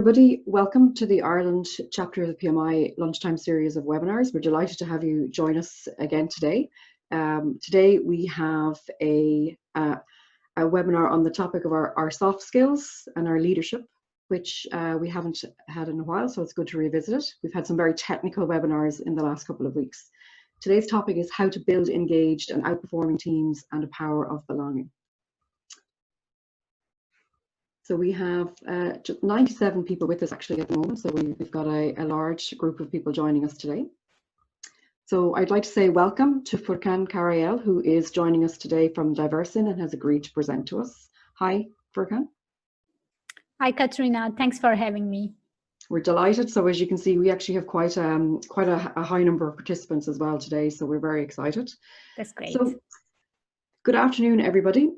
Everybody, welcome to the Ireland Chapter of the PMI lunchtime series of webinars. We're delighted to have you join us again today. Today we have a webinar on the topic of our soft skills and our leadership, which we haven't had in a while, so it's good to revisit it. We've had some very technical webinars in the last couple of weeks. Today's topic is how to build engaged and outperforming teams and the power of belonging. So we have 97 people with us actually at the moment, so we've got a large group of people joining us today. So I'd like to say welcome to Furkan Karayel, who is joining us today from DiverseIn and has agreed to present to us. Hi, Furkan. Hi, Katrina. Thanks for having me. We're delighted. So as you can see, we actually have quite a high number of participants as well today, so we're very excited. That's great. So, good afternoon, everybody.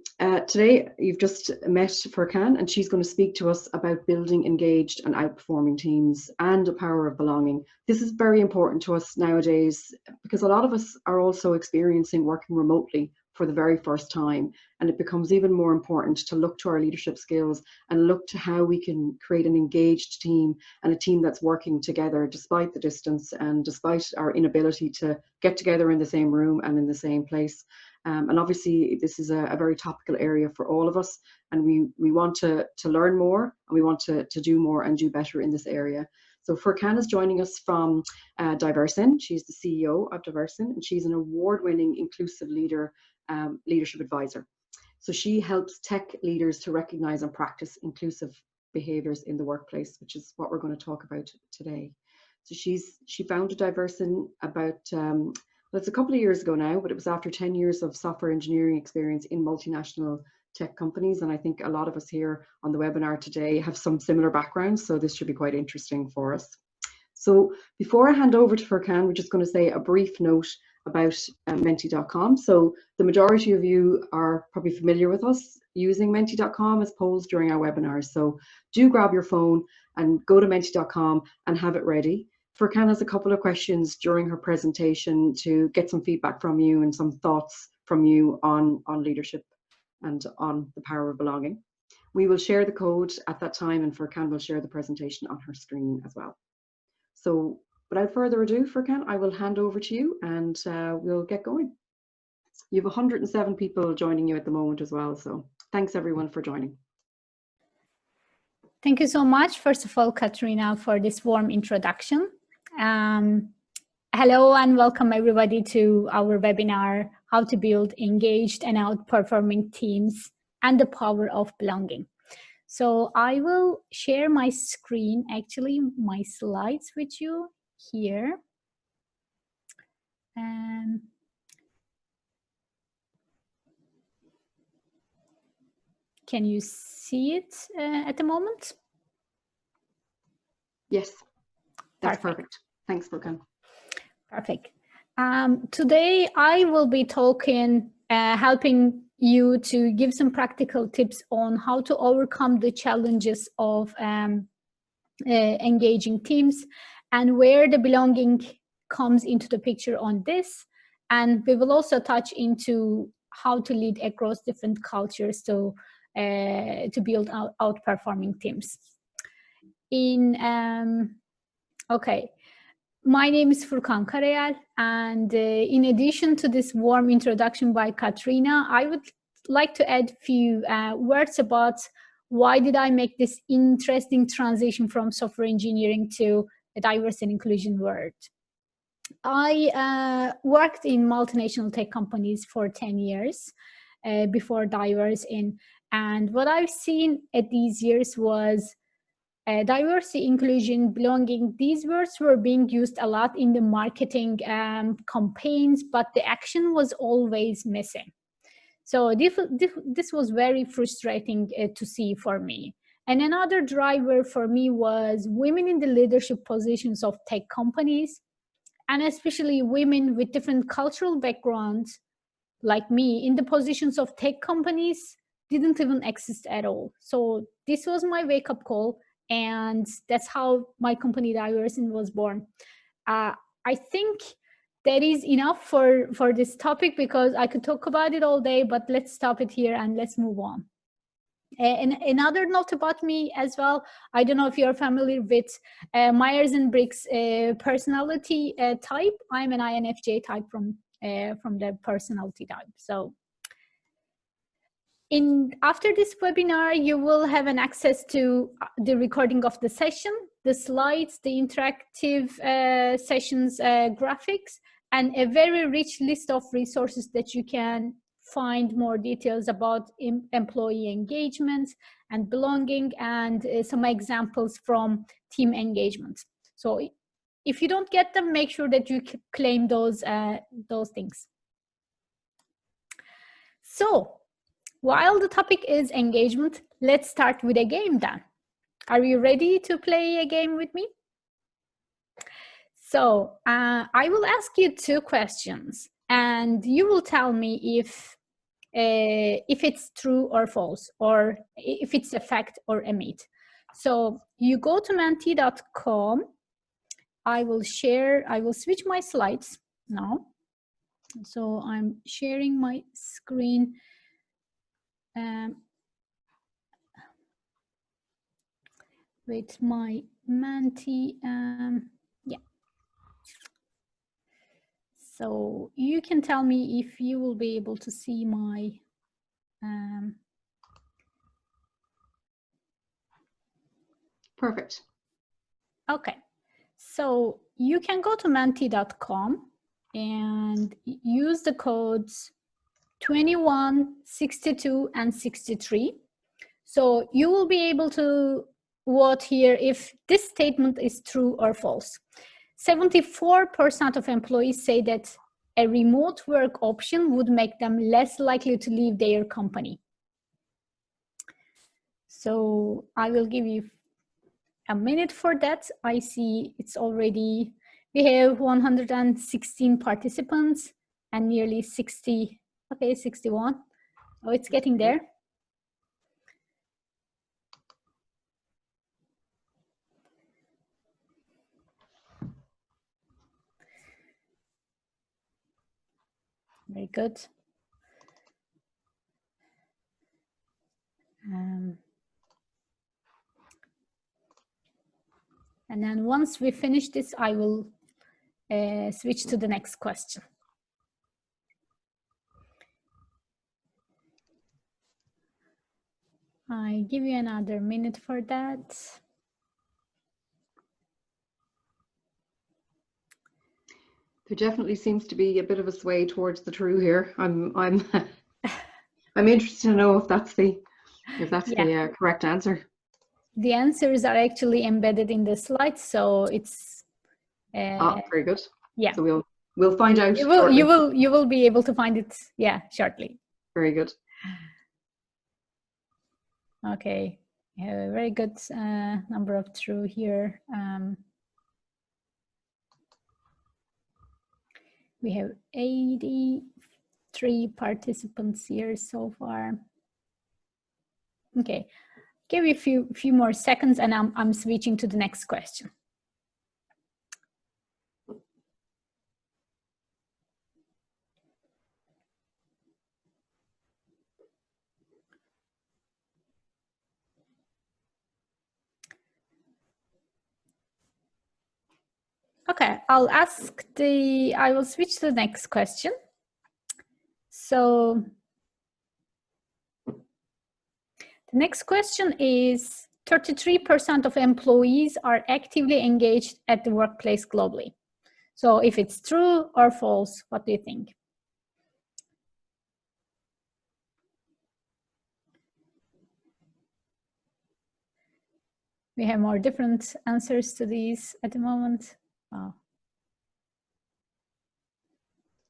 Today, you've just met Furkan, and she's going to speak to us about building engaged and outperforming teams and the power of belonging. This is very important to us nowadays because a lot of us are also experiencing working remotely for the very first time, and it becomes even more important to look to our leadership skills and look to how we can create an engaged team and a team that's working together despite the distance and despite our inability to get together in the same room and in the same place. And obviously this is a very topical area for all of us, and we want to learn more, and we want to do more and do better in this area. So Furkan is joining us from DiverseIn. She's the CEO of DiverseIn, and she's an award-winning inclusive leadership advisor. So she helps tech leaders to recognize and practice inclusive behaviors in the workplace, which is what we're going to talk about today. So she founded DiverseIn about well, it's a couple of years ago now, but it was after 10 years of software engineering experience in multinational tech companies. And I think a lot of us here on the webinar today have some similar backgrounds, so this should be quite interesting for us. So before I hand over to Furkan, we're just going to say a brief note about Menti.com. So the majority of you are probably familiar with us using Menti.com as polls during our webinars. So do grab your phone and go to Menti.com and have it ready. Furkan has a couple of questions during her presentation to get some feedback from you and some thoughts from you on leadership and on the power of belonging. We will share the code at that time, and Furkan will share the presentation on her screen as well. So without further ado, Furkan, I will hand over to you and we'll get going. You have 107 people joining you at the moment as well, so thanks everyone for joining. Thank you so much, first of all, Katrina, for this warm introduction. Hello and welcome everybody to our webinar, How to Build Engaged and Outperforming Teams and the Power of Belonging. So I will share my screen, actually my slides with you here. Can you see it at the moment? Yes, that's perfect. Thanks, Furkan. Perfect. Today I will be talking, helping you to give some practical tips on how to overcome the challenges of engaging teams and where the belonging comes into the picture on this. And we will also touch into how to lead across different cultures to build outperforming teams. Okay, my name is Furkan Karayel, and in addition to this warm introduction by Katrina, I would like to add a few words about why did I make this interesting transition from software engineering to the diversity and inclusion world. I worked in multinational tech companies for 10 years before DiverseIn, and what I've seen at these years was diversity, inclusion, belonging. These words were being used a lot in the marketing campaigns, but the action was always missing. So this was very frustrating to see for me. And another driver for me was women in the leadership positions of tech companies, and especially women with different cultural backgrounds like me in the positions of tech companies didn't even exist at all. So this was my wake-up call, and that's how my company DiverseIn was born. I think that is enough for this topic because I could talk about it all day, but let's stop it here and let's move on. And another note about me as well, I don't know if you're familiar with Myers-Briggs personality type. I'm an INFJ type from the personality type. So after this webinar, you will have an access to the recording of the session, the slides, the interactive sessions graphics, and a very rich list of resources that you can find more details about employee engagement and belonging, and some examples from team engagement. So if you don't get them, make sure that you claim those things. So while the topic is engagement, let's start with a game then. Are you ready to play a game with me? So I will ask you 2 questions, and you will tell me if it's true or false, or if it's a fact or a myth. So you go to menti.com. I will switch my slides now. So I'm sharing my screen. With my Menti, yeah. So you can tell me if you will be able to see my Perfect. Okay, so you can go to menti.com and use the codes 21, 62, and 63. So you will be able to vote here if this statement is true or false. 74% of employees say that a remote work option would make them less likely to leave their company. So I will give you a minute for that. I see it's already, we have 116 participants and nearly 60, okay, 61. Oh, it's getting there. Very good. And then once we finish this, I will switch to the next question. I give you another minute for that. There definitely seems to be a bit of a sway towards the true here. I'm I'm interested to know if that's the correct answer. The answers are actually embedded in the slides, so it's very good. Yeah. So we'll find out. You will be able to find it, yeah, shortly. Very good. Okay, we have a very good number of true here. We have 83 participants here so far. Okay, give me a few more seconds, and I'm switching to the next question. Okay, I will switch to the next question. So the next question is 33% of employees are actively engaged at the workplace globally. So if it's true or false, what do you think? We have more different answers to these at the moment. Wow.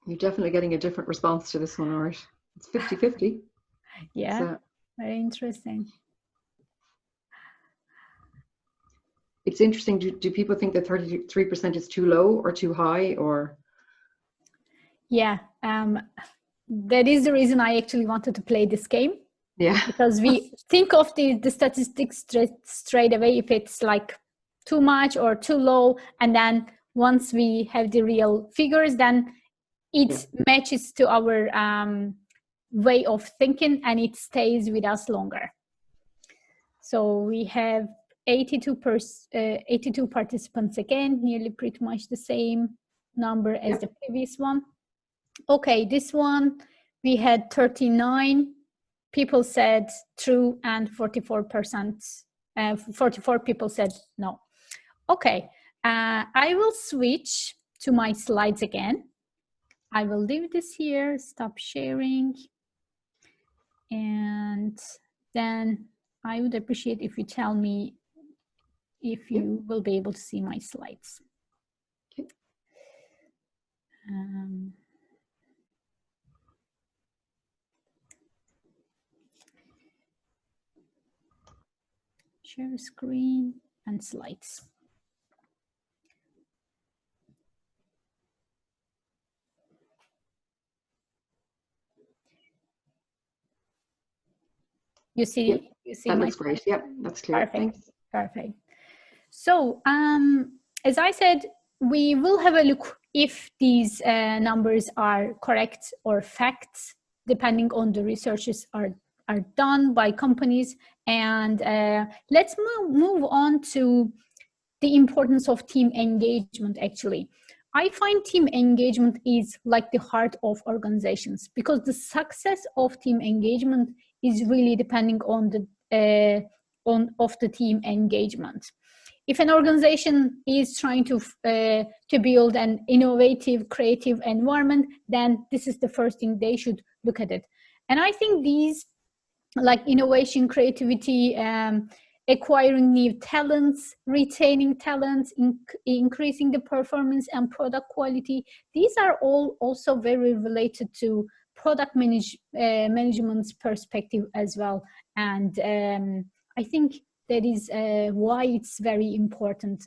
You're definitely getting a different response to this one, Art. It's 50-50. Yeah, very interesting. It's interesting. Do people think that 33% is too low or too high, or? Yeah, that is the reason I actually wanted to play this game. Yeah. Because we think of the statistics straight away if it's like too much or too low, and then once we have the real figures, then it matches to our way of thinking and it stays with us longer. So we have 82 participants again, nearly pretty much the same number as the previous one. Okay, this one, we had 39 people said true and 44 people said no. Okay, I will switch to my slides again. I will leave this here, stop sharing. And then I would appreciate if you tell me if you will be able to see my slides. Okay. Share screen and slides. You see, that looks great. Yeah, that's clear. Perfect. Thanks. Perfect. So as I said, we will have a look if these numbers are correct or facts, depending on the researches are done by companies. And let's move on to the importance of team engagement. Actually, I find team engagement is like the heart of organizations, because the success of team engagement is really depending on the team engagement. If an organization is trying to build an innovative, creative environment, then this is the first thing they should look at it. And I think these, like innovation, creativity, acquiring new talents, retaining talents, increasing the performance and product quality, these are all also very related to product management's perspective as well. And I think that is why it's very important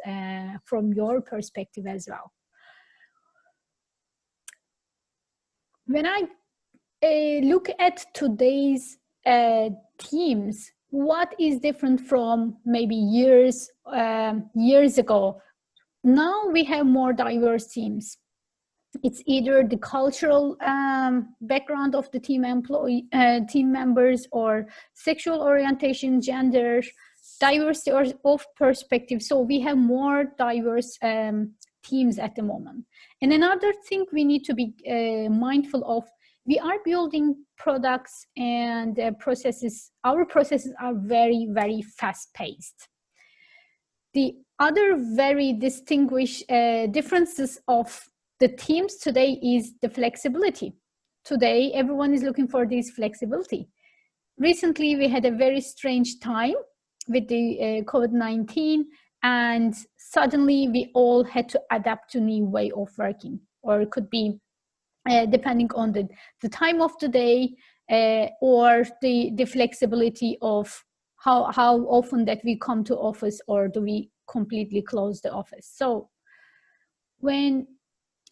from your perspective as well. When I look at today's teams, what is different from maybe years ago? Now we have more diverse teams. It's either the cultural background of the team members, or sexual orientation, gender, diversity of perspective. So we have more diverse teams at the moment. And another thing we need to be mindful of, we are building products and processes. Our processes are very, very fast-paced. The other very distinguished differences of the teams today is the flexibility. Today, everyone is looking for this flexibility. Recently, we had a very strange time with the COVID-19, and suddenly we all had to adapt to a new way of working, or it could be depending on the time of the day or the flexibility of how often that we come to office, or do we completely close the office. So when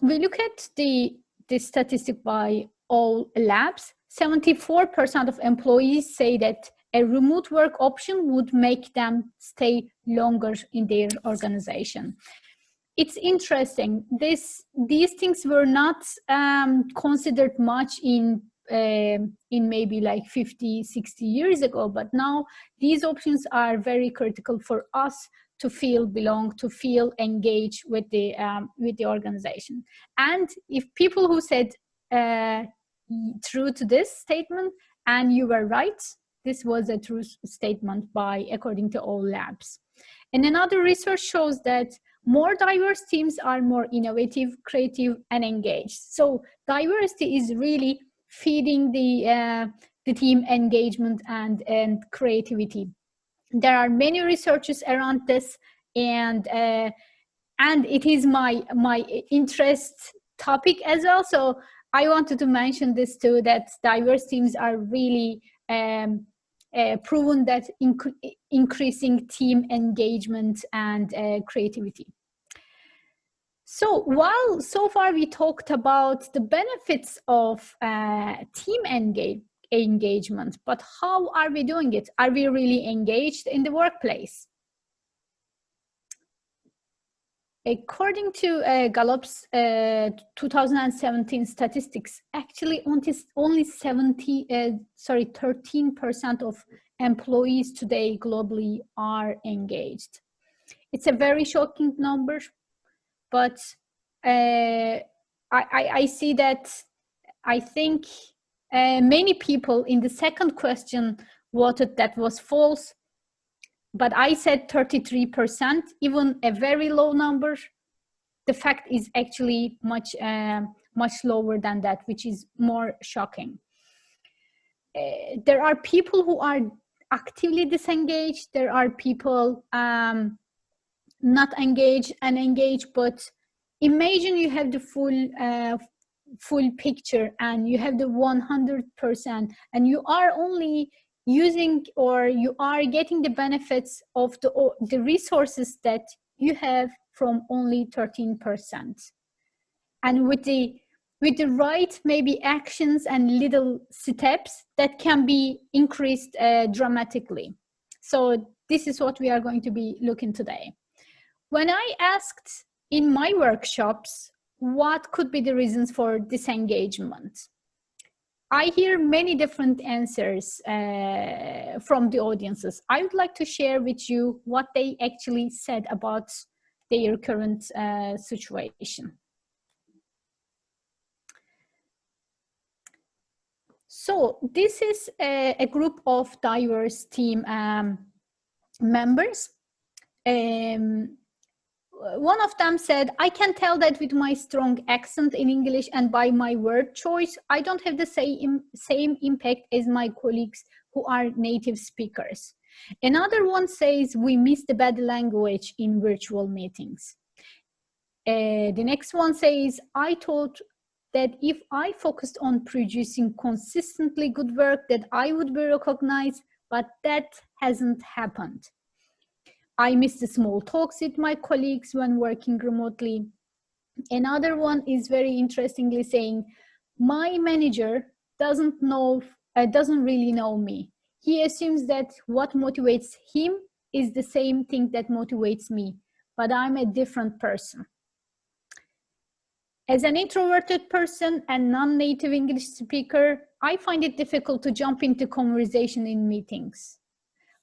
we look at the statistic by all labs, 74% of employees say that a remote work option would make them stay longer in their organization. It's interesting. These things were not considered much in maybe like 50, 60 years ago, but now these options are very critical for us to feel belong, to feel engaged with the organization. And if people who said true to this statement, and you were right, this was a true statement according to all labs. And another research shows that more diverse teams are more innovative, creative, and engaged. So diversity is really feeding the team engagement and creativity. There are many researches around this, and it is my interest topic as well. So I wanted to mention this too, that diverse teams are really proven that increasing team engagement and creativity. So while so far we talked about the benefits of team engagement, but how are we doing it? Are we really engaged in the workplace? According to Gallup's 2017 statistics, actually only 13% of employees today globally are engaged. It's a very shocking number, but I see that I think many people in the second question voted that was false, but I said 33%, even a very low number. The fact is actually much lower than that, which is more shocking. There are people who are actively disengaged. There are people not engaged and engaged, but imagine you have the full picture and you have the 100%, and you are only using, or you are getting the benefits of the resources that you have from only 13%. And with the right maybe actions and little steps, that can be increased dramatically. So this is what we are going to be looking today. When I asked in my workshops what could be the reasons for disengagement, I hear many different answers from the audiences. I would like to share with you what they actually said about their current situation. So this is a group of diverse team members. One of them said, I can tell that with my strong accent in English and by my word choice, I don't have the same impact as my colleagues who are native speakers. Another one says, we miss the bad language in virtual meetings. The next one says, I thought that if I focused on producing consistently good work, that I would be recognized, but that hasn't happened. I miss the small talks with my colleagues when working remotely. Another one is very interestingly saying, my manager doesn't really know me. He assumes that what motivates him is the same thing that motivates me, but I'm a different person. As an introverted person and non-native English speaker, I find it difficult to jump into conversation in meetings.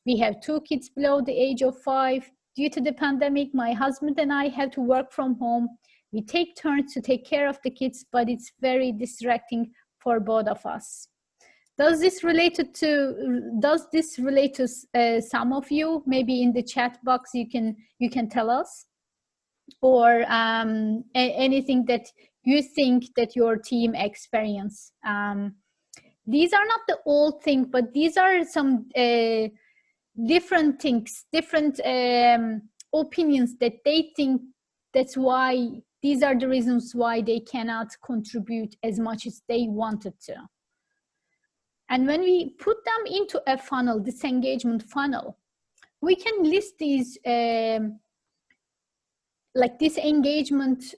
We have 2 kids below the age of 5. Due to the pandemic, my husband and I have to work from home. We take turns to take care of the kids, but it's very distracting for both of us. Does this relate to some of you? Maybe in the chat box you can tell us, or anything that you think that your team experience. These are not the old thing, but these are some different things, different opinions that they think that's why, these are the reasons why they cannot contribute as much as they wanted to. And when we put them into a funnel, disengagement funnel, we can list these like disengagement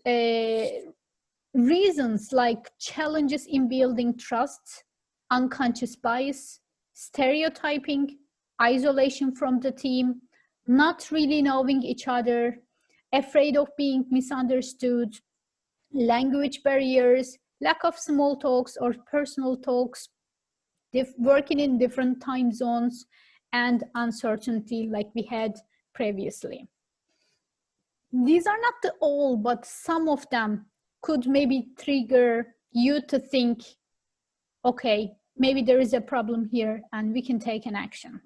reasons, like challenges in building trust, unconscious bias, stereotyping, isolation from the team, not really knowing each other, afraid of being misunderstood, language barriers, lack of small talks or personal talks, working in different time zones, and uncertainty like we had previously. These are not the all, but some of them could maybe trigger you to think, okay, maybe there is a problem here and we can take an action.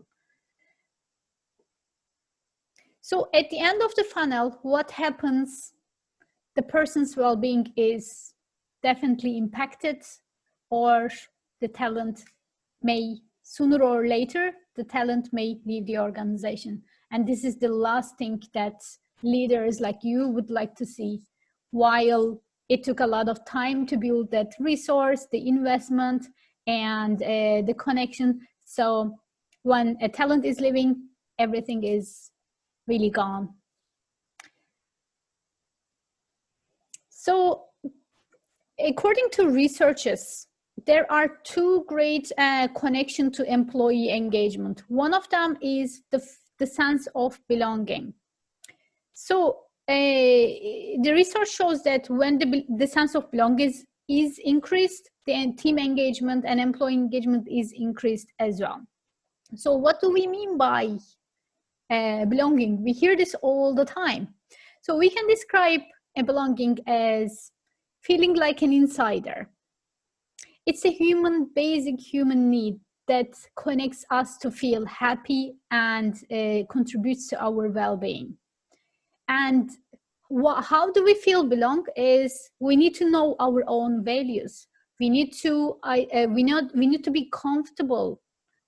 So at the end of the funnel, what happens? The person's well-being is definitely impacted, or the talent may, sooner or later, the talent may leave the organization. And this is the last thing that leaders like you would like to see. While it took a lot of time to build that resource, the investment, and the connection. So when a talent is leaving, everything is really gone. So according to researchers, there are 2 great connections to employee engagement. One of them is the sense of belonging. So the research shows that when the sense of belonging is increased, the team engagement and employee engagement is increased as well. So what do we mean by belonging? We hear this all the time. So we can describe a belonging as feeling like an insider. It's a basic human need that connects us to feel happy and contributes to our well-being. And how do we feel belong is we need to know our own values. We need to be comfortable.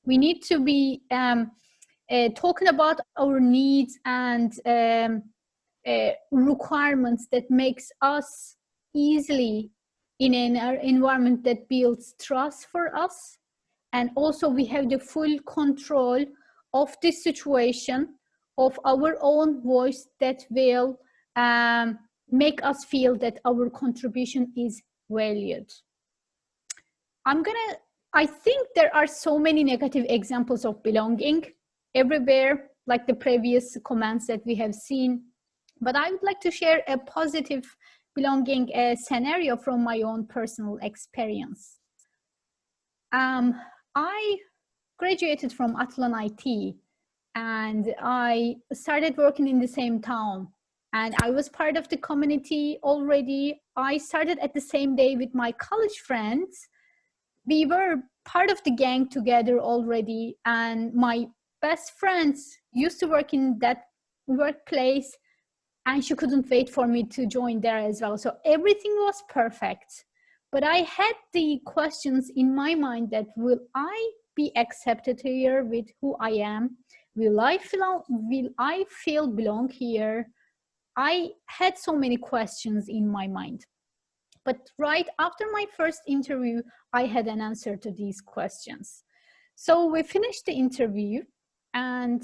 We need to be talking about our needs and requirements that makes us easily in an environment that builds trust for us. And also we have the full control of the situation, of our own voice that will make us feel that our contribution is valued. I think there are so many negative examples of belonging everywhere, like the previous comments that we have seen. But I would like to share a positive belonging scenario from my own personal experience. I graduated from Athlon IT and I started working in the same town. And I was part of the community already. I started at the same day with my college friends. We were part of the gang together already. And my best friends used to work in that workplace, and she couldn't wait for me to join there as well. So everything was perfect. But I had the questions in my mind that will I be accepted here with who I am? Will I feel belong here? I had so many questions in my mind. But right after my first interview, I had an answer to these questions. So we finished the interview, and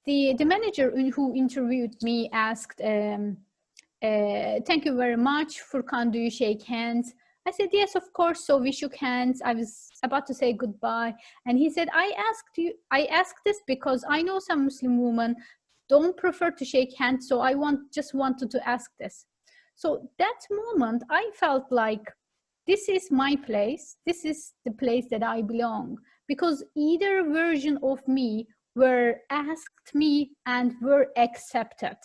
the manager who interviewed me asked, thank you very much. Furkan, do you shake hands? I said, yes, of course. So we shook hands. I was about to say goodbye. And he said, I asked this because I know some Muslim women don't prefer to shake hands. So I just wanted to ask this. So that moment, I felt like this is my place. This is the place that I belong, because either version of me were asked me and were accepted.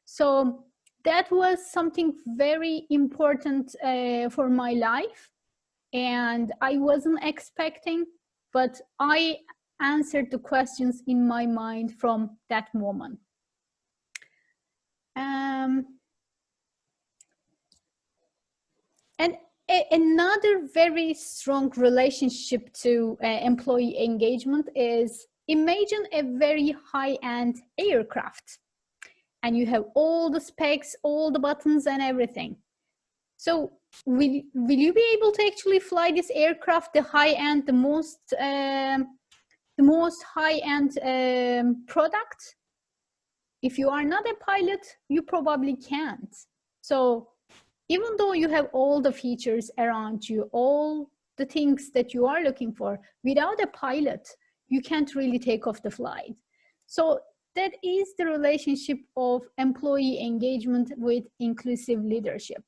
So that was something very important for my life, and I wasn't expecting, but I answered the questions in my mind from that moment. And another very strong relationship to employee engagement is, imagine a very high-end aircraft, and you have all the specs, all the buttons and everything. So will you be able to actually fly this aircraft, the high-end, the most high-end product? If you are not a pilot, you probably can't. So even though you have all the features around you, all the things that you are looking for, without a pilot, you can't really take off the flight. So that is the relationship of employee engagement with inclusive leadership.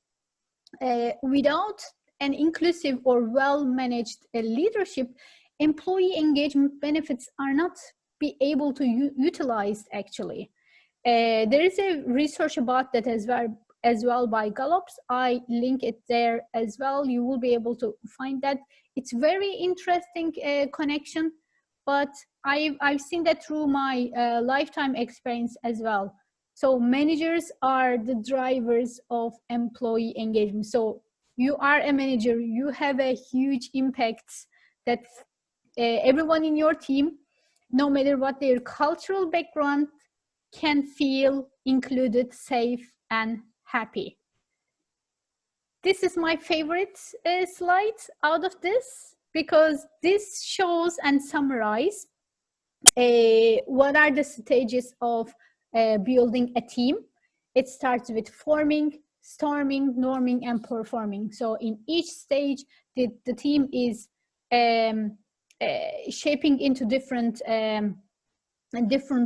Without an inclusive or well-managed leadership, employee engagement benefits are not be able to utilized actually. There is a research about that as well by Gallup. I link it there as well. You will be able to find that. It's very interesting connection, but I've seen that through my lifetime experience as well. So managers are the drivers of employee engagement. So you are a manager, you have a huge impact that everyone in your team, no matter what their cultural background, can feel included, safe, and happy. This is my favorite slide out of this, because this shows and summarizes what are the stages of building a team. It starts with forming, storming, norming, and performing. So in each stage, the team is shaping into different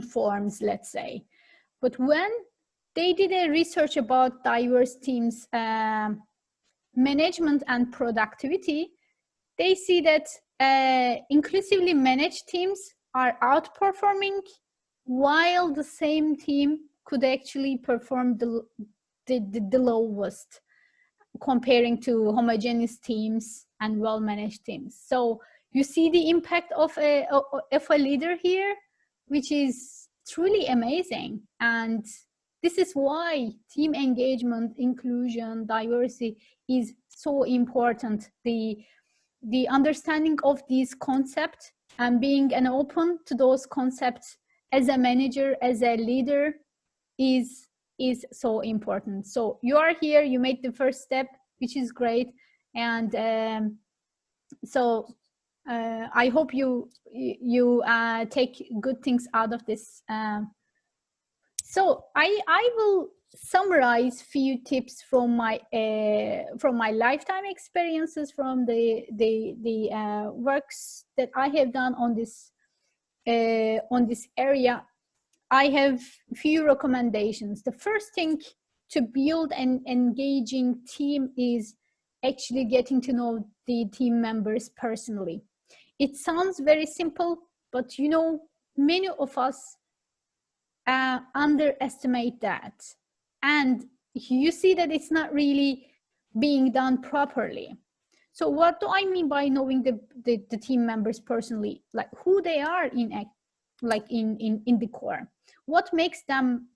forms, let's say. But when they did a research about diverse teams management and productivity, they see that inclusively managed teams are outperforming, while the same team could actually perform the lowest comparing to homogeneous teams and well-managed teams. So you see the impact of a leader here, which is truly amazing. And this is why team engagement, inclusion, diversity is so important. The understanding of these concepts and being an open to those concepts as a manager, as a leader is so important. So you are here, you made the first step, which is great. And I hope you take good things out of this. So I will summarize few tips from my lifetime experiences, from the works that I have done on this area. I have few recommendations. The first thing to build an engaging team is actually getting to know the team members personally. It sounds very simple, but you know, many of us underestimate that. And you see that it's not really being done properly. So what do I mean by knowing the team members personally? Like who they are in the core. What makes them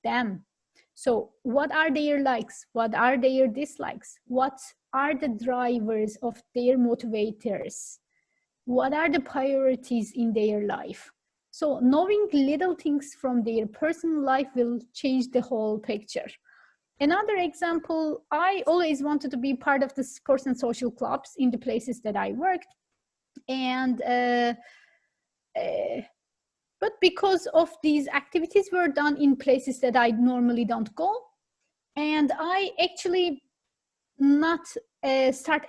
them? So what are their likes? What are their dislikes? What are the drivers of their motivators? What are the priorities in their life? So knowing little things from their personal life will change the whole picture. Another example, I always wanted to be part of the sports and social clubs in the places that I worked. And but because of these activities were done in places that I normally don't go, and I actually not start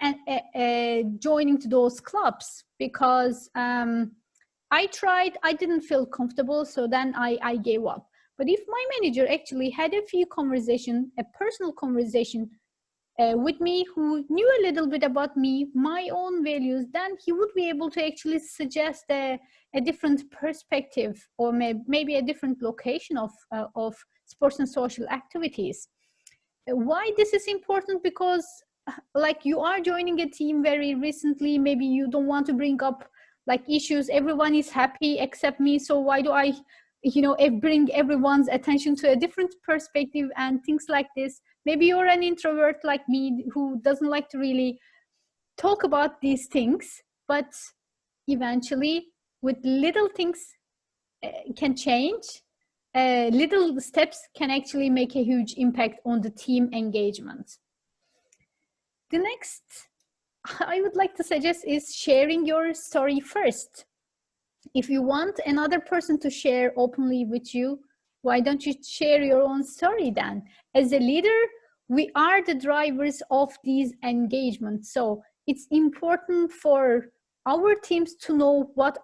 joining to those clubs because I tried, I didn't feel comfortable, so then I gave up. But if my manager actually had a few conversation, a personal conversation with me, who knew a little bit about me, my own values, then he would be able to actually suggest a different perspective, or maybe a different location of sports and social activities. Why this is important? Because like you are joining a team very recently, maybe you don't want to bring up like issues, everyone is happy except me, so why do I bring everyone's attention to a different perspective and things like this. Maybe you're an introvert like me who doesn't like to really talk about these things, but eventually with little things can change. Little steps can actually make a huge impact on the team engagement. The next I would like to suggest is sharing your story first. If you want another person to share openly with you, why don't you share your own story then? As a leader, we are the drivers of these engagements. So it's important for our teams to know what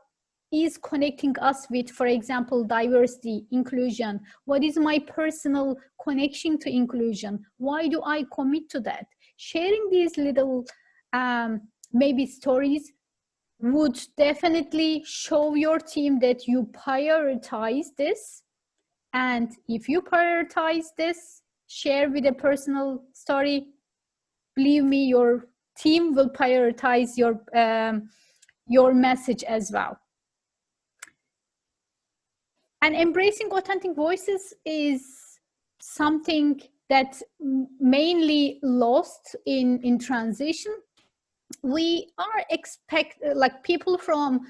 is connecting us with, for example, diversity, inclusion. What is my personal connection to inclusion? Why do I commit to that? Sharing these little maybe stories would definitely show your team that you prioritize this. And if you prioritize this, share with a personal story, believe me, your team will prioritize your message as well. And embracing authentic voices is something that mainly lost in transition. We are like people from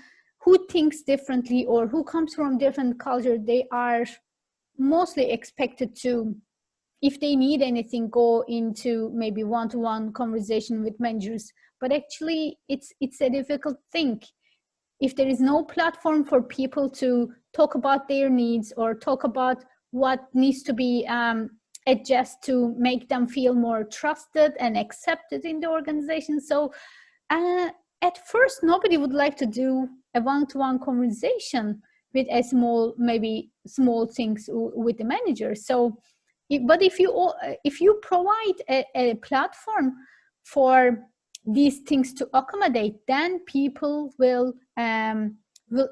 who thinks differently or who comes from different culture, they are mostly expected to, if they need anything, go into maybe one-to-one conversation with managers. But actually it's a difficult thing. If there is no platform for people to talk about their needs or talk about what needs to be adjusted to make them feel more trusted and accepted in the organization. So at first, nobody would like to do a one-to-one conversation with a maybe small things with the manager. So, but if you provide a platform for these things to accommodate, then people will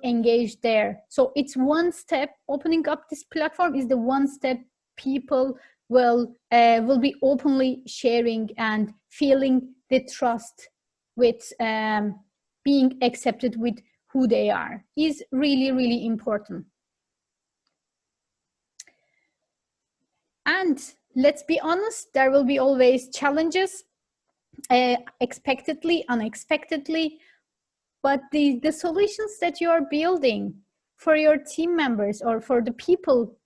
engage there. So it's one step. Opening up this platform is the one step people will be openly sharing and feeling the trust with being accepted with who they are is really, really important. And let's be honest, there will be always challenges, expectedly, unexpectedly, but the solutions that you are building for your team members or for the people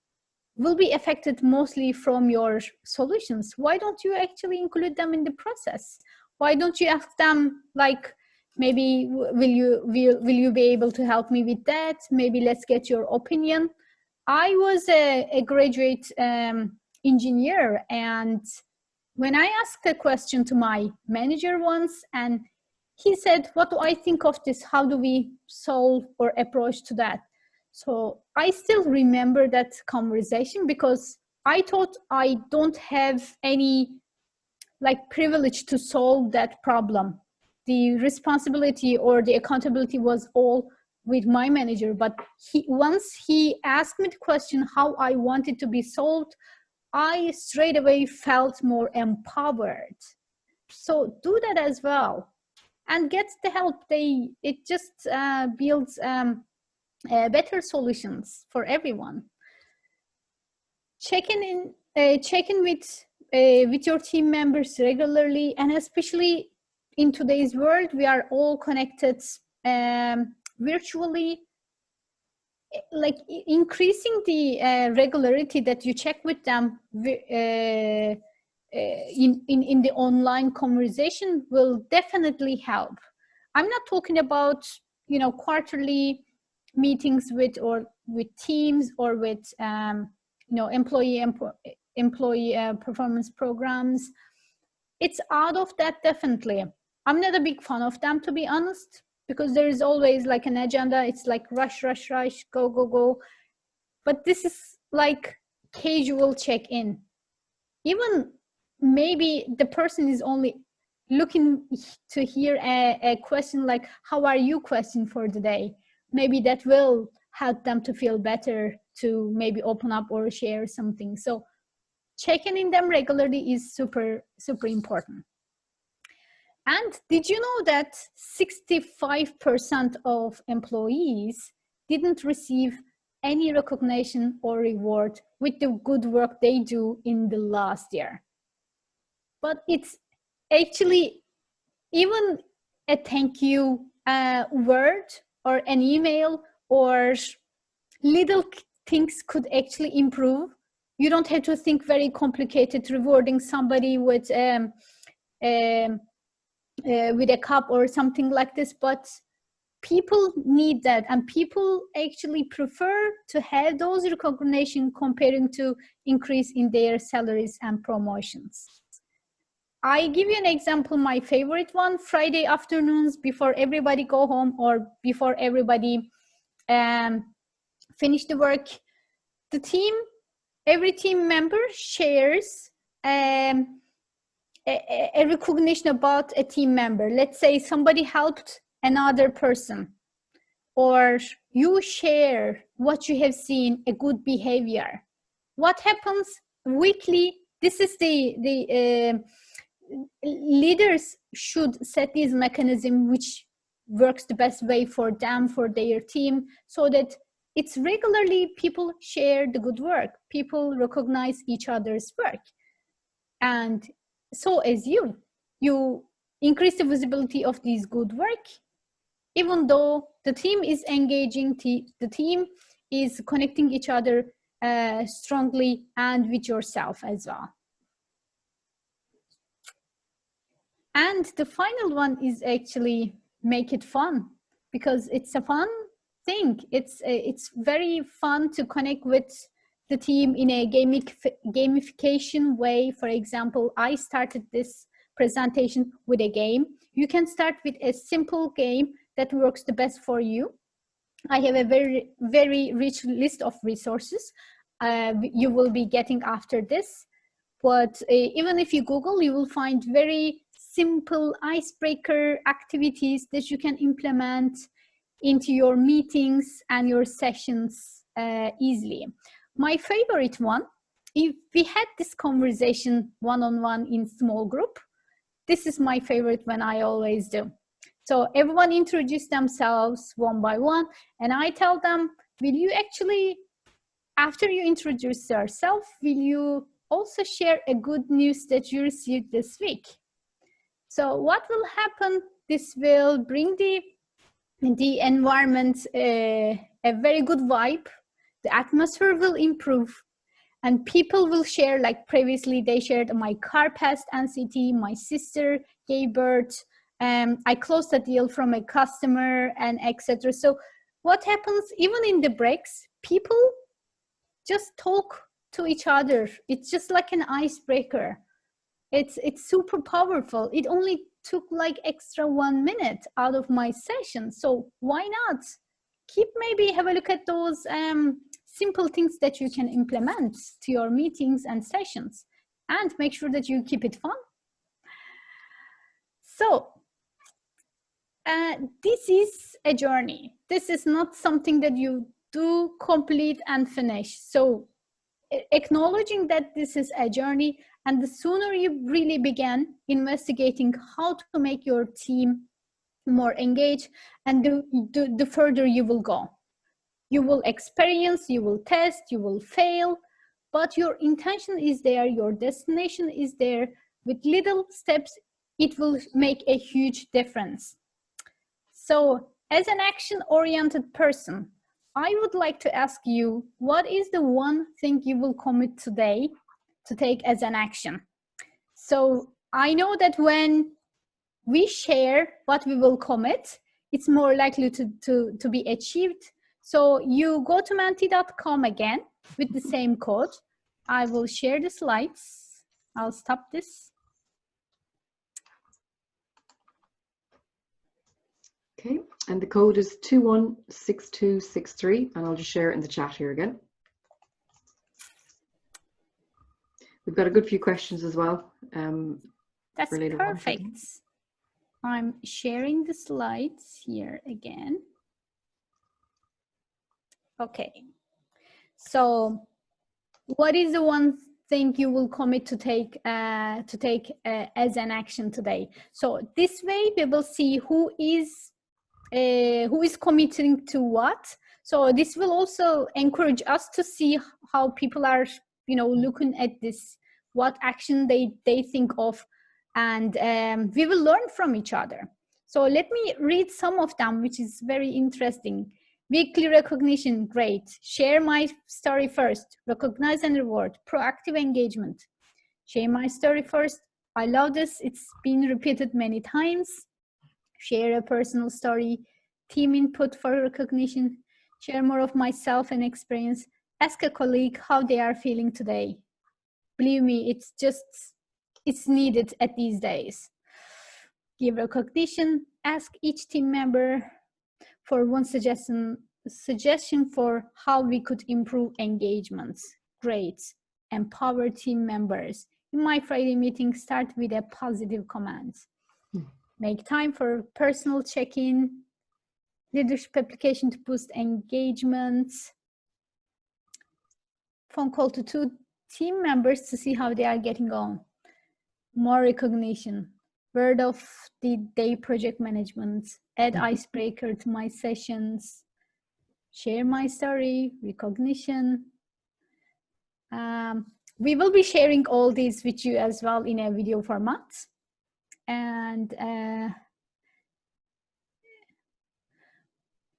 will be affected mostly from your solutions. Why don't you actually include them in the process? Why don't you ask them, like, maybe will you be able to help me with that? Maybe let's get your opinion. I was a graduate engineer, and when I asked a question to my manager once, and he said, what do I think of this? How do we solve or approach to that? So I still remember that conversation because I thought I don't have any privilege to solve that problem. The responsibility or the accountability was all with my manager. But once he asked me the question how I wanted to be solved, I straight away felt more empowered. So do that as well and get the help. It just builds better solutions for everyone. Check in with your team members regularly, and especially in today's world, we are all connected virtually. Like increasing the regularity that you check with them in the online conversation will definitely help. I'm not talking about quarterly meetings with teams or with employee performance programs. It's out of that, definitely. I'm not a big fan of them, to be honest, because there is always like an agenda. It's like rush, go. But this is like casual check-in. Even maybe the person is only looking to hear a question like, how are you question for the day? Maybe that will help them to feel better, to maybe open up or share something. So checking in them regularly is super, super important. And did you know that 65% of employees didn't receive any recognition or reward with the good work they do in the last year? But it's actually even a thank you word or an email or little things could actually improve. You don't have to think very complicated, rewarding somebody with a cup or something like this, but people need that, and people actually prefer to have those recognition comparing to increase in their salaries and promotions. I give you an example, my favorite one, Friday afternoons before everybody go home or before everybody finish the work, every team member shares a recognition about a team member. Let's say somebody helped another person, or you share what you have seen, a good behavior. What happens weekly? This is the leaders should set this mechanism which works the best way for them, for their team, so that it's regularly people share the good work, people recognize each other's work. And so as you increase the visibility of this good work, even though the team is engaging, the team is connecting each other strongly, and with yourself as well. And the final one is actually make it fun, because it's a fun thing. It's very fun to connect with the team in a gamification way. For example, I started this presentation with a game. You can start with a simple game that works the best for you. I have a very, very rich list of resources you will be getting after this. But even if you Google, you will find very simple icebreaker activities that you can implement into your meetings and your sessions easily. My favorite one, if we had this conversation one-on-one in small group, this is my favorite one I always do. So everyone introduce themselves one by one, and I tell them, will you actually, after you introduce yourself, will you also share a good news that you received this week? So what will happen? This will bring the environment a very good vibe. The atmosphere will improve, and people will share, like previously they shared, my car passed NCT, my sister gave birth, I closed a deal from a customer, and etc. So what happens, even in the breaks, people just talk to each other. It's just like an icebreaker. It's super powerful. It only took like extra 1 minute out of my session. So why not? Maybe have a look at those simple things that you can implement to your meetings and sessions, and make sure that you keep it fun. So this is a journey. This is not something that you do, complete and finish. So acknowledging that this is a journey, and the sooner you really begin investigating how to make your team more engaged, and the further you will go. You will experience, you will test, you will fail, but your intention is there, your destination is there. With little steps, it will make a huge difference. So as an action-oriented person, I would like to ask you, what is the one thing you will commit today to take as an action? So I know that when we share what we will commit, it's more likely to be achieved. So you go to menti.com again with the same code. I will share the slides. I'll stop this. Okay, and the code is 216263, and I'll just share it in the chat here again. We've got a good few questions as well. That's perfect. I'm sharing the slides here again. Okay. So what is the one thing you will commit to take as an action today? So this way we will see who is committing to what. So this will also encourage us to see how people are, looking at this, what action they think of, and we will learn from each other. So let me read some of them, which is very interesting. Weekly recognition, great. Share my story first. Recognize and reward. Proactive engagement. Share my story first. I love this. It's been repeated many times. Share a personal story. Team input for recognition. Share more of myself and experience. Ask a colleague how they are feeling today. Believe me, it's needed at these days. Give recognition. Ask each team member for one suggestion for how we could improve engagements. Great. Empower team members. In my Friday meeting, start with a positive comment. Make time for personal check-in. Leadership application to boost engagement. Phone call to 2 team members to see how they are getting on. More recognition. Word of the day project management. Add icebreaker to my sessions. Share my story, recognition. We will be sharing all these with you as well in a video format. And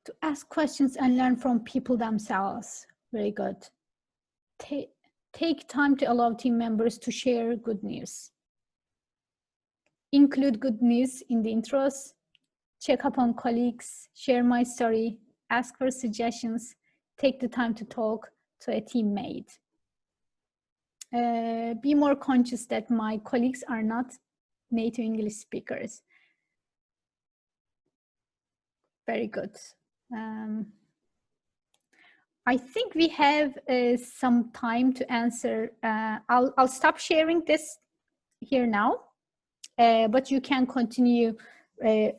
to ask questions and learn from people themselves. Very good. Take time to allow team members to share good news. Include good news in the intros. Check up on colleagues. Share my story. Ask for suggestions. Take the time to talk to a teammate. Be more conscious that my colleagues are not native English speakers. Very good. I think we have some time to answer. I'll stop sharing this here now. but you can continue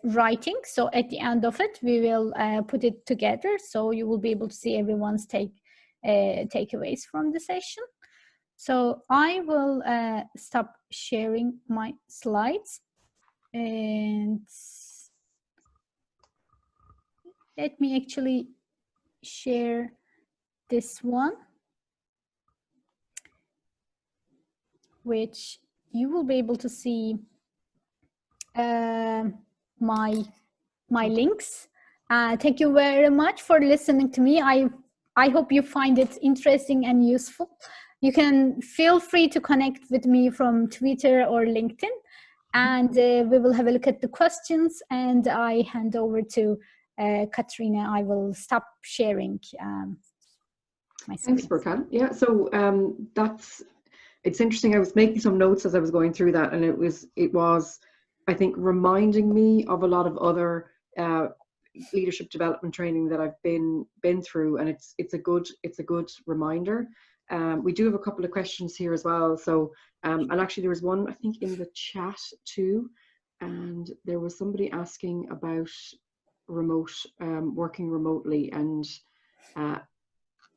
writing. So at the end of it, we will put it together, so you will be able to see everyone's takeaways from the session. So I will stop sharing my slides, and let me actually share this one, which you will be able to see my links. Thank you very much for listening to me. I hope you find it interesting and useful. You can feel free to connect with me from Twitter or LinkedIn, and we will have a look at the questions, and I hand over to Katrina. I will stop sharing my screen. Thanks, Furkan. Yeah, so it's interesting. I was making some notes as I was going through that, and it was I think reminding me of a lot of other leadership development training that I've been through, and it's a good reminder. We do have a couple of questions here as well. So and actually there was one, I think, in the chat too, and there was somebody asking about working remotely and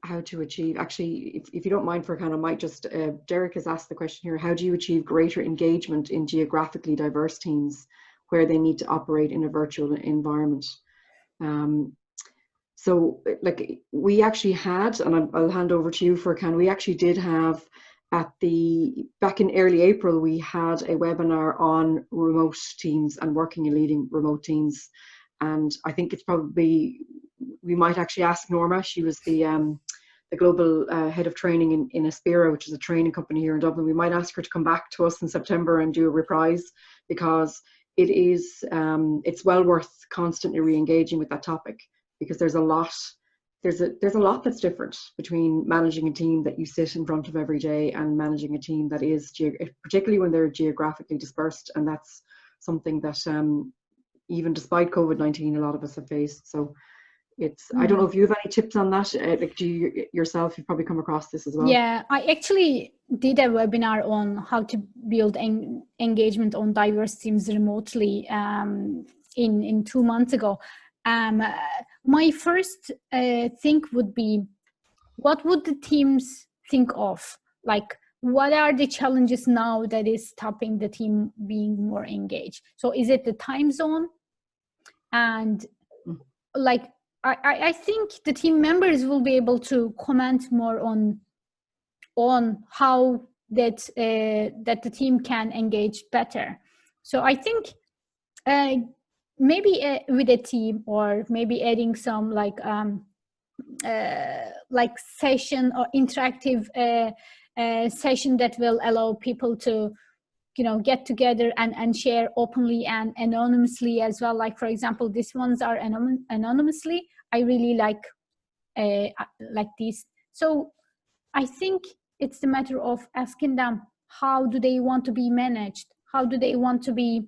how to achieve. Actually, if you don't mind, Furkan, I might just Derek has asked the question here: how do you achieve greater engagement in geographically diverse teams where they need to operate in a virtual environment? So like we actually had, and I'll hand over to you, Furkan, we actually did have back in early April, we had a webinar on remote teams and working and leading remote teams. And I think it's probably, we might actually ask Norma. She was the global head of training in Aspira, which is a training company here in Dublin. We might ask her to come back to us in September and do a reprise, because it's well worth constantly re-engaging with that topic, because there's a lot that's different between managing a team that you sit in front of every day and managing a team that is particularly when they're geographically dispersed. And that's something that even despite COVID-19 a lot of us have faced. So I don't know if you have any tips on that. Like, do you yourself, you've probably come across this as well? Yeah, I actually did a webinar on how to build engagement on diverse teams remotely in 2 months ago. My first thing would be, what would the teams think of? Like, what are the challenges now that is stopping the team being more engaged? So is it the time zone? And like, I think the team members will be able to comment more on how that the team can engage better. So I think maybe with a team, or maybe adding some like session or interactive session that will allow people to get together and share openly and anonymously as well. Like, for example, these ones are anonymously. I really like these. So I think it's the matter of asking them, how do they want to be managed? How do they want to be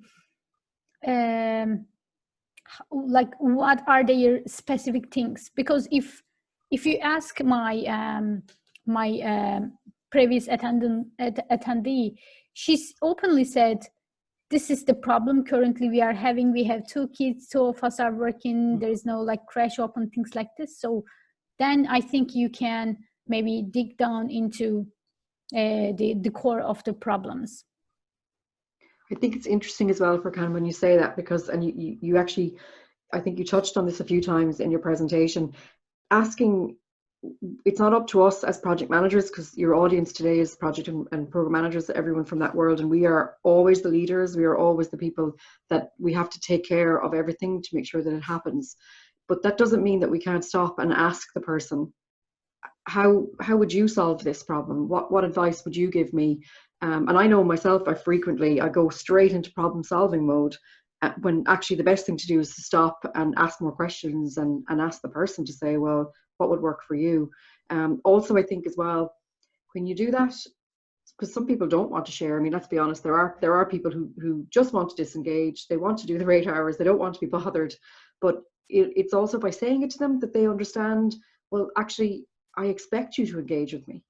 like, what are their specific things? Because if you ask my previous attendee, she's openly said, this is the problem currently we are having. We have 2 kids, 2 of us are working, there is no like crash open, things like this. So then I think you can maybe dig down into the core of the problems. I think it's interesting as well, Furkan, when you say that, because, and you actually, I think you touched on this a few times in your presentation, asking, it's not up to us as project managers, because your audience today is project and program managers, everyone from that world, and we are always the leaders, we are always the people that we have to take care of everything to make sure that it happens. But that doesn't mean that we can't stop and ask the person, how would you solve this problem? What advice would you give me? And I know myself, I go straight into problem solving mode, when actually the best thing to do is to stop and ask more questions and ask the person to say, well, what would work for you? Also, I think as well, when you do that, because some people don't want to share. I mean, let's be honest, there are people who just want to disengage. They want to do their 8 hours. They don't want to be bothered. But it's also by saying it to them that they understand, well, actually, I expect you to engage with me.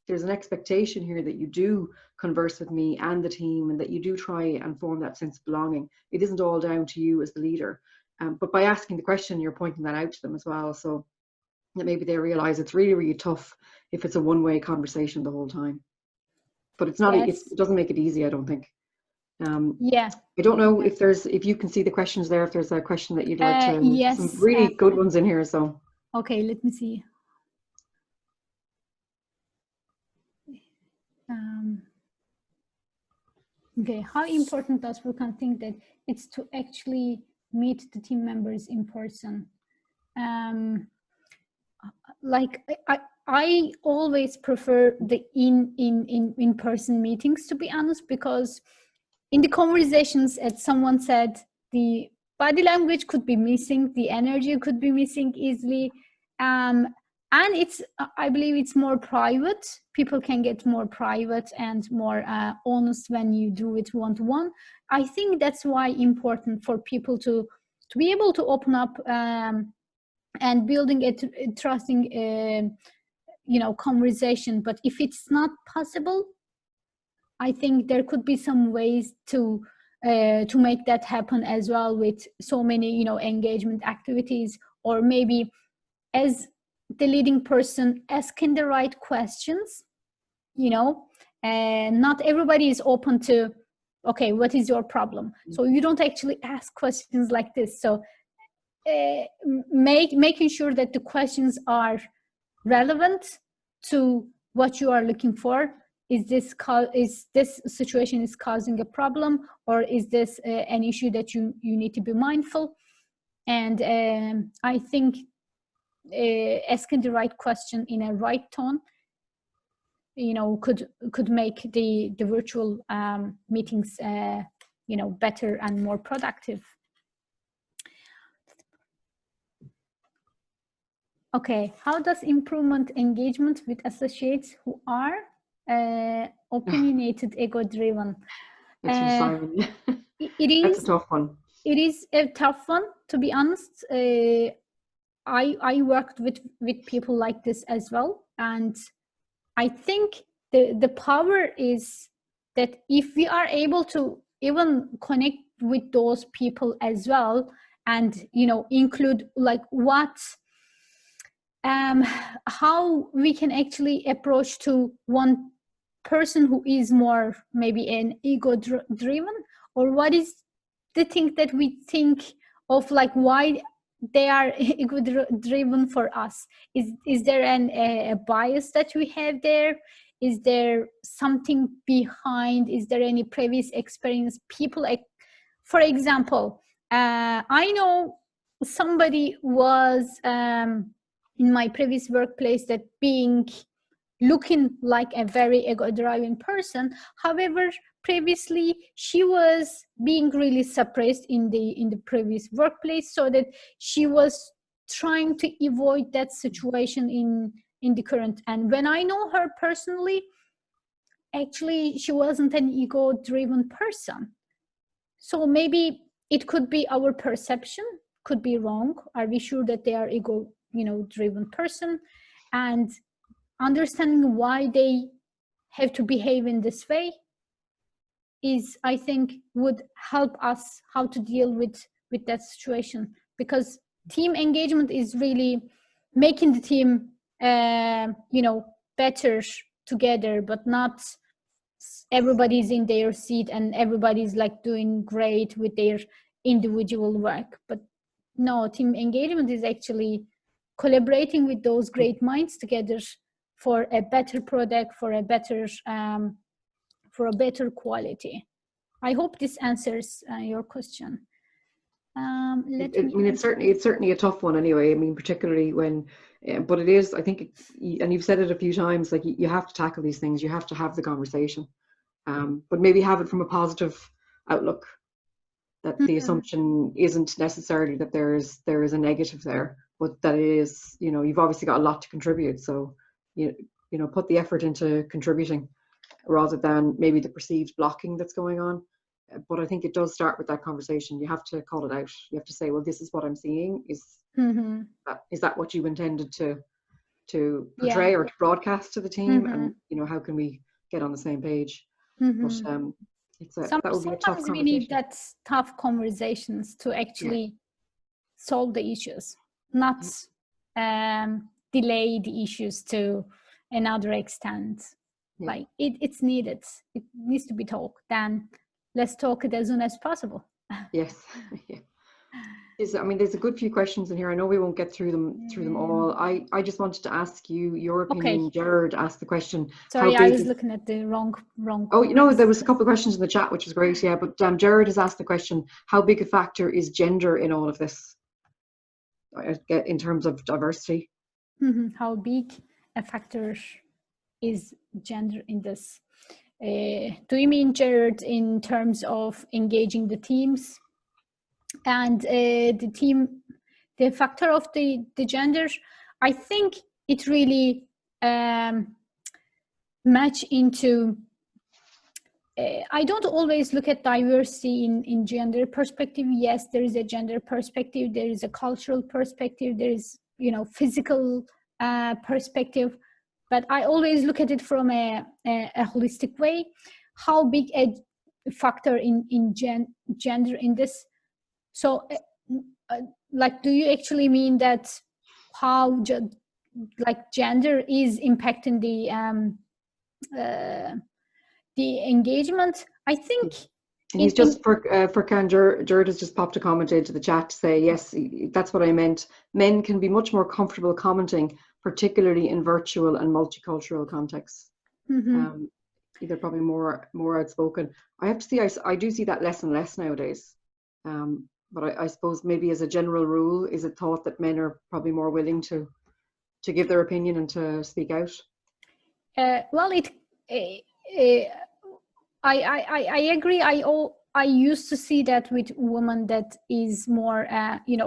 there's an expectation here that you do converse with me and the team, and that you do try and form that sense of belonging. It isn't all down to you as the leader. But by asking the question, you're pointing that out to them as well. So that maybe they realize it's really, really tough if it's a one-way conversation the whole time. But it's not, Yes. it doesn't make it easy, I don't think. Yeah. I don't know if you can see the questions there, if there's a question that you'd like to, yes. some really good ones in here. So. Okay, let me see. Okay, how important does Furkan think that it's to actually meet the team members in person? Like I always prefer the in-person meetings, to be honest, because in the conversations, as someone said, the body language could be missing, the energy could be missing easily, and it's, I believe it's more private. People can get more private and more honest when you do it one-to-one. I think that's why important for people to be able to open up and building a trusting conversation. But if it's not possible, I think there could be some ways to make that happen as well, with so many engagement activities, or maybe as the leading person asking the right questions. And not everybody is open to, okay, what is your problem? So you don't actually ask questions like this. So making sure that the questions are relevant to what you are looking for. Is this situation is causing a problem, or is this an issue that you need to be mindful? And I think asking the right question in a right tone, could make the virtual meetings better and more productive. Okay, how does improvement engagement with associates who are opinionated, ego-driven? It is. That's a tough one. It is a tough one, to be honest. I worked with people like this as well, and I think the power is that if we are able to even connect with those people as well, and include like how we can actually approach to one person who is more maybe an ego driven, or what is the thing that we think of, like why they are ego driven for us. Is there a bias that we have there? Is there something behind? Is there any previous experience? People, for example, I know somebody was in my previous workplace that looking like a very ego-driven person. However, previously she was being really suppressed in the previous workplace, so that she was trying to avoid that situation in the current. And when I know her personally, actually she wasn't an ego-driven person. So maybe it could be our perception could be wrong. Are we sure that they are ego-driven person? And understanding why they have to behave in this way is, I think, would help us how to deal with that situation, because team engagement is really making the team better together, but not everybody's in their seat and everybody's like doing great with their individual work. But no, team engagement is actually collaborating with those great minds together for a better product, for a better quality. I hope this answers your question. It's certainly a tough one anyway. I mean, particularly when, but it is, I think, and you've said it a few times, like you have to tackle these things. You have to have the conversation, but maybe have it from a positive outlook. That the assumption isn't necessarily that there is a negative there, but that it is, you've obviously got a lot to contribute. So, put the effort into contributing rather than maybe the perceived blocking that's going on. But I think it does start with that conversation. You have to call it out. You have to say, well, this is what I'm seeing. Is that what you intended to to Yeah. portray or to broadcast to the team, Mm-hmm. and how can we get on the same page. Mm-hmm. But that would be a tough Sometimes we need conversation. that tough conversations to actually solve the issues, not delay the issues to another extent. Like it's needed. It needs to be talked. Then let's talk it as soon as possible. Yes. I mean, there's a good few questions in here. I know we won't get through them all. I just wanted to ask you your opinion. Okay. Jared asked the question. Sorry, I was looking at the wrong. Oh, there was a couple of questions in the chat, which was great. Yeah, but Jared has asked the question: how big a factor is gender in all of this, in terms of diversity? How big a factor is gender in this? Do you mean, Jared, in terms of engaging the teams and the factor of the gender? I think it really match into. I don't always look at diversity in gender perspective. Yes, there is a gender perspective. There is a cultural perspective. There is physical perspective. But I always look at it from a holistic way. How big a factor in gender in this? So, like, do you actually mean that how gender is impacting the engagement? I think. And he's just Furkan, Jared has just popped a comment into the chat to say, yes, that's what I meant. Men can be much more comfortable commenting, particularly in virtual and multicultural contexts. They're probably more outspoken. I have to see, I do see that less and less nowadays. But I suppose maybe as a general rule, is it thought that men are probably more willing to give their opinion and to speak out? Well, I agree. I used to see that with women that is more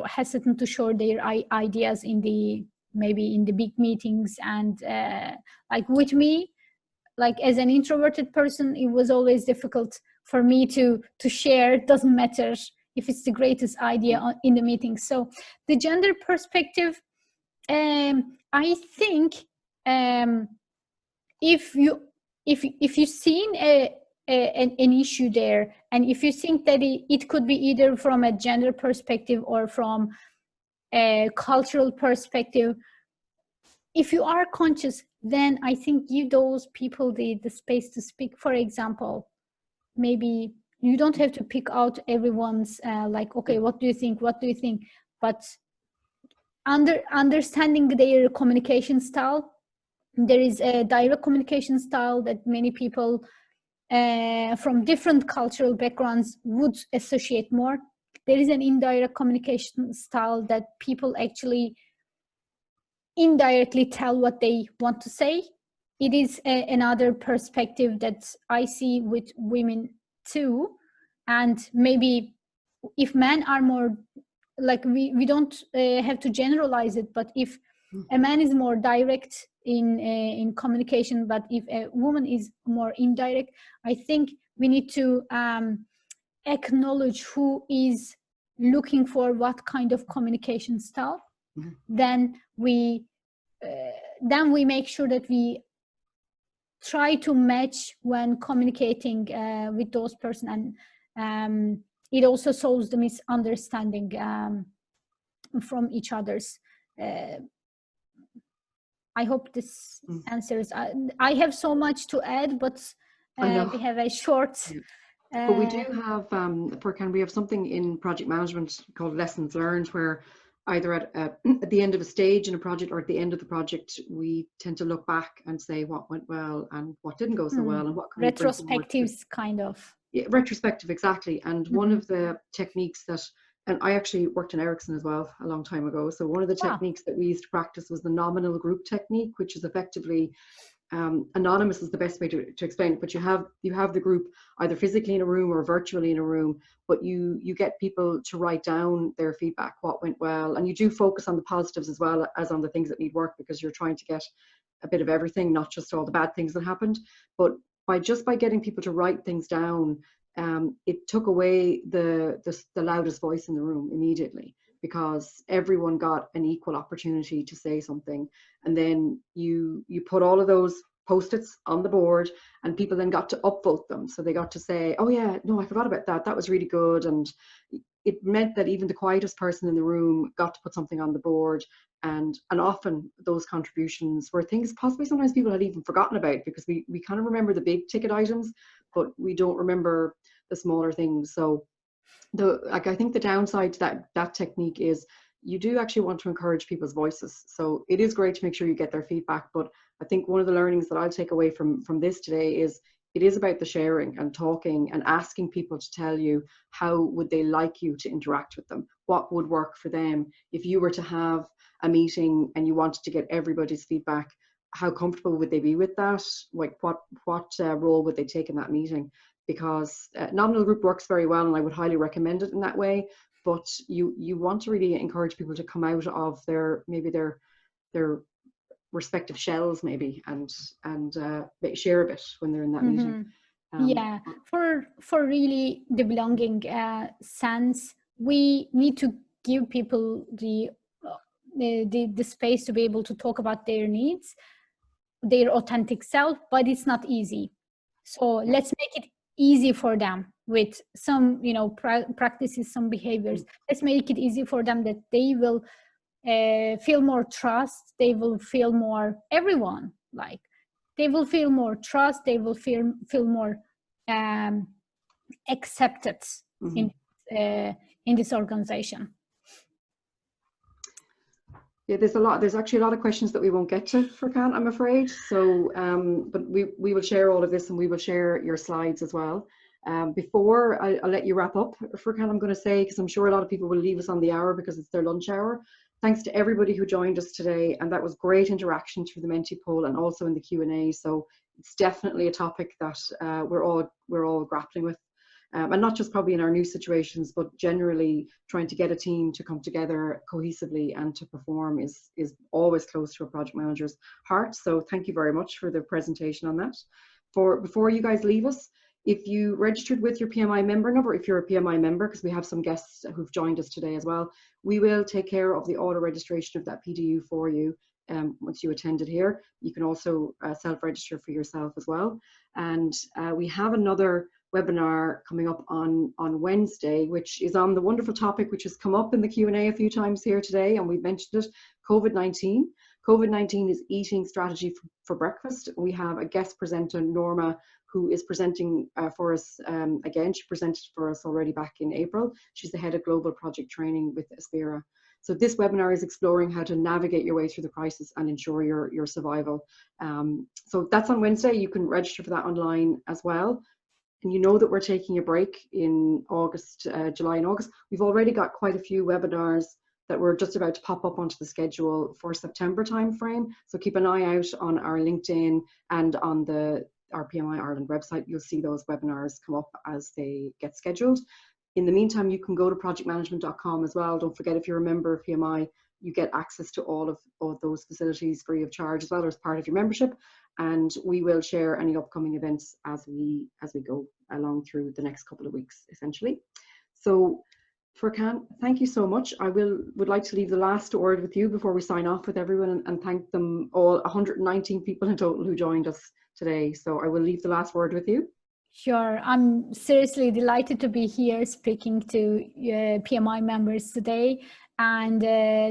hesitant to share their ideas maybe in the big meetings, and like with me, like as an introverted person, it was always difficult for me to share. It doesn't matter if it's the greatest idea in the meeting. So the gender perspective, I think if you've seen an issue there, and if you think that it could be either from a gender perspective or from a cultural perspective, if you are conscious, then I think give those people the space to speak. For example, maybe you don't have to pick out everyone's okay, what do you think, but understanding their communication style. There is a direct communication style that many people from different cultural backgrounds would associate more. There is an indirect communication style that people actually indirectly tell what they want to say. It is another perspective that I see with women too. And maybe if men are more, like we don't have to generalize it, but if a man is more direct in communication, but if a woman is more indirect, I think we need to acknowledge who is looking for what kind of communication style. Then we make sure that we try to match when communicating with those person, and it also solves the misunderstanding from each other's. I hope this answers. I have so much to add, but we have a short. But we do have, Furkan, we have something in project management called lessons learned, where either at the end of a stage in a project or at the end of the project, we tend to look back and say what went well and what didn't go so well, and what can retrospectives kind of. Yeah, retrospective, exactly. And one of the techniques that, and I actually worked in Ericsson as well a long time ago, so one of the techniques that we used to practice was the nominal group technique, which is effectively anonymous is the best way to explain it, but you have the group either physically in a room or virtually in a room, but you get people to write down their feedback, what went well, and you do focus on the positives as well as on the things that need work, because you're trying to get a bit of everything, not just all the bad things that happened. But by getting people to write things down, it took away the loudest voice in the room immediately, because everyone got an equal opportunity to say something. And then you put all of those post-its on the board, and people then got to upvote them. So they got to say, oh yeah, no, I forgot about that. That was really good. And it meant that even the quietest person in the room got to put something on the board. And often those contributions were things possibly sometimes people had even forgotten about, because we kind of remember the big ticket items, but we don't remember the smaller things. So I think the downside to that technique is you do actually want to encourage people's voices. So it is great to make sure you get their feedback, but I think one of the learnings that I'll take away from this today is it is about the sharing and talking and asking people to tell you how would they like you to interact with them, what would work for them. If you were to have a meeting and you wanted to get everybody's feedback, how comfortable would they be with that? Like what role would they take in that meeting? Because nominal group works very well, and I would highly recommend it in that way. But you want to really encourage people to come out of their respective shells maybe and share a bit when they're in that meeting. Yeah, for really the belonging sense, we need to give people the space to be able to talk about their needs, their authentic self, but it's not easy. So let's make it easy for them with some, practices, some behaviors. Let's make it easy for them that they will feel more trust. They will feel more, everyone, like they will feel more trust. They will feel more accepted in this organization. Yeah, there's actually a lot of questions that we won't get to, Furkan, I'm afraid. So, but we will share all of this, and we will share your slides as well. Before I'll let you wrap up, Furkan, I'm going to say, because I'm sure a lot of people will leave us on the hour because it's their lunch hour. Thanks to everybody who joined us today, and that was great interaction through the Menti poll and also in the Q&A. So it's definitely a topic that we're all grappling with. And not just probably in our new situations, but generally trying to get a team to come together cohesively and to perform is always close to a project manager's heart. So thank you very much for the presentation on that. Before you guys leave us, if you registered with your PMI member number, if you're a PMI member, because we have some guests who've joined us today as well, we will take care of the auto registration of that PDU for you. Once you attended here, you can also self-register for yourself as well. And we have another webinar coming up on Wednesday, which is on the wonderful topic which has come up in the Q&A a few times here today, and we've mentioned it, COVID-19. COVID-19 is eating strategy for breakfast. We have a guest presenter, Norma, who is presenting for us again. She presented for us already back in April. She's the head of global project training with Aspira. So this webinar is exploring how to navigate your way through the crisis and ensure your survival. So that's on Wednesday. You can register for that online as well. And you know that we're taking a break in August, July and August. We've already got quite a few webinars that we're just about to pop up onto the schedule for September timeframe. So keep an eye out on our LinkedIn and on our PMI Ireland website. You'll see those webinars come up as they get scheduled. In the meantime, you can go to projectmanagement.com as well. Don't forget, if you're a member of PMI, you get access to all of those facilities free of charge as well as part of your membership. And we will share any upcoming events as we go along through the next couple of weeks, essentially. So Furkan, thank you so much. I would like to leave the last word with you before we sign off with everyone, and thank them all, 119 people in total who joined us today. So I will leave the last word with you. Sure. I'm seriously delighted to be here speaking to PMI members today. And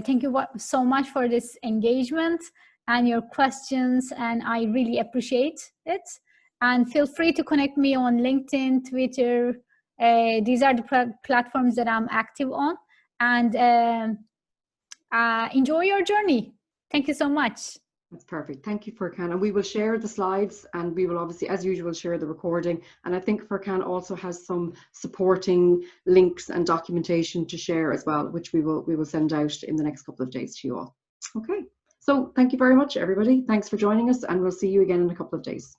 thank you so much for this engagement and your questions. And I really appreciate it. And feel free to connect me on LinkedIn, Twitter. These are the platforms that I'm active on. And enjoy your journey. Thank you so much. That's perfect. Thank you, Furkan. And we will share the slides, and we will obviously, as usual, share the recording. And I think Furkan also has some supporting links and documentation to share as well, which we will send out in the next couple of days to you all. Okay. So thank you very much, everybody. Thanks for joining us, and we'll see you again in a couple of days.